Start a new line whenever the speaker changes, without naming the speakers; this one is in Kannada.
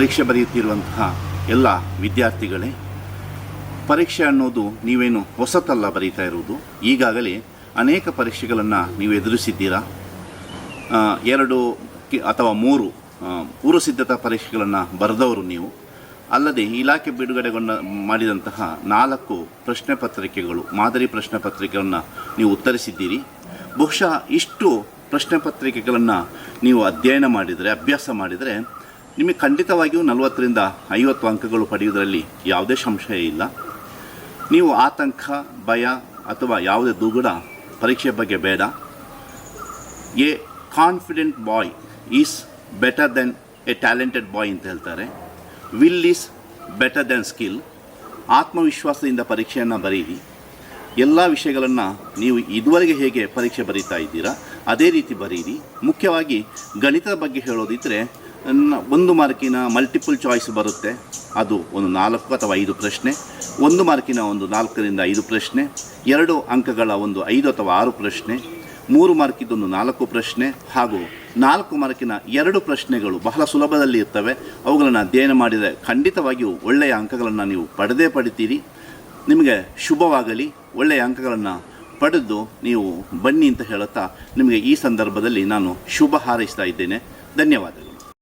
ಪರೀಕ್ಷೆ ಬರೆಯುತ್ತಿರುವಂತಹ ಎಲ್ಲ ವಿದ್ಯಾರ್ಥಿಗಳೇ, ಪರೀಕ್ಷೆ ಅನ್ನೋದು ನೀವೇನು ಹೊಸತಲ್ಲ ಬರೀತಾ ಇರುವುದು. ಈಗಾಗಲೇ ಅನೇಕ ಪರೀಕ್ಷೆಗಳನ್ನು ನೀವು ಎದುರಿಸಿದ್ದೀರಾ. 2 ಅಥವಾ 3 ಪೂರ್ವಸಿದ್ಧತಾ ಪರೀಕ್ಷೆಗಳನ್ನು ಬರೆದವರು ನೀವು. ಅಲ್ಲದೆ ಇಲಾಖೆ ಬಿಡುಗಡೆಗೊಂಡ ಮಾಡಿದಂತಹ 4 ಪ್ರಶ್ನೆ ಪತ್ರಿಕೆಗಳು, ಮಾದರಿ ಪ್ರಶ್ನೆ ಪತ್ರಿಕೆಗಳನ್ನು ನೀವು ಉತ್ತರಿಸಿದ್ದೀರಿ. ಬಹುಶಃ ಇಷ್ಟು ಪ್ರಶ್ನೆ ಪತ್ರಿಕೆಗಳನ್ನು ನೀವು ಅಭ್ಯಾಸ ಮಾಡಿದರೆ ನಿಮಗೆ ಖಂಡಿತವಾಗಿಯೂ 40ರಿಂದ 50 ಅಂಕಗಳು ಪಡೆಯುವುದರಲ್ಲಿ ಯಾವುದೇ ಸಂಶಯ ಇಲ್ಲ. ನೀವು ಆತಂಕ, ಭಯ ಅಥವಾ ಯಾವುದೇ ದುಗುಡ ಪರೀಕ್ಷೆ ಬಗ್ಗೆ ಬೇಡ. A confident boy is better than a talented boy ಅಂತ ಹೇಳ್ತಾರೆ. Will is better than skill. ಆತ್ಮವಿಶ್ವಾಸದಿಂದ ಪರೀಕ್ಷೆಯನ್ನು ಬರೀರಿ. ಎಲ್ಲ ವಿಷಯಗಳನ್ನು ನೀವು ಇದುವರೆಗೆ ಹೇಗೆ ಪರೀಕ್ಷೆ ಬರೀತಾ ಇದ್ದೀರಾ ಅದೇ ರೀತಿ ಬರೀರಿ. ಮುಖ್ಯವಾಗಿ ಗಣಿತದ ಬಗ್ಗೆ ಹೇಳೋದಿದ್ದರೆ 1 ಮಾರ್ಕಿನ ಮಲ್ಟಿಪಲ್ ಚಾಯ್ಸ್ ಬರುತ್ತೆ. ಅದು ಒಂದು 4 ಅಥವಾ 5 ಪ್ರಶ್ನೆ, 1 ಮಾರ್ಕಿನ ಒಂದು 4ರಿಂದ 5 ಪ್ರಶ್ನೆ, 2 ಅಂಕಗಳ ಒಂದು 5 ಅಥವಾ 6 ಪ್ರಶ್ನೆ, 3 ಮಾರ್ಕಿದೊಂದು 4 ಪ್ರಶ್ನೆ ಹಾಗೂ 4 ಮಾರ್ಕಿನ 2 ಪ್ರಶ್ನೆಗಳು ಬಹಳ ಸುಲಭದಲ್ಲಿ ಇರ್ತವೆ. ಅವುಗಳನ್ನು ಅಧ್ಯಯನ ಮಾಡಿದರೆ ಖಂಡಿತವಾಗಿಯೂ ಒಳ್ಳೆಯ ಅಂಕಗಳನ್ನು ನೀವು ಪಡಿತೀರಿ. ನಿಮಗೆ ಶುಭವಾಗಲಿ. ಒಳ್ಳೆಯ ಅಂಕಗಳನ್ನು ಪಡೆದು ನೀವು ಬನ್ನಿ ಅಂತ ಹೇಳುತ್ತಾ ನಿಮಗೆ ಈ ಸಂದರ್ಭದಲ್ಲಿ ನಾನು ಶುಭ ಹಾರೈಸ್ತಾ ಇದ್ದೇನೆ. ಧನ್ಯವಾದಗಳು.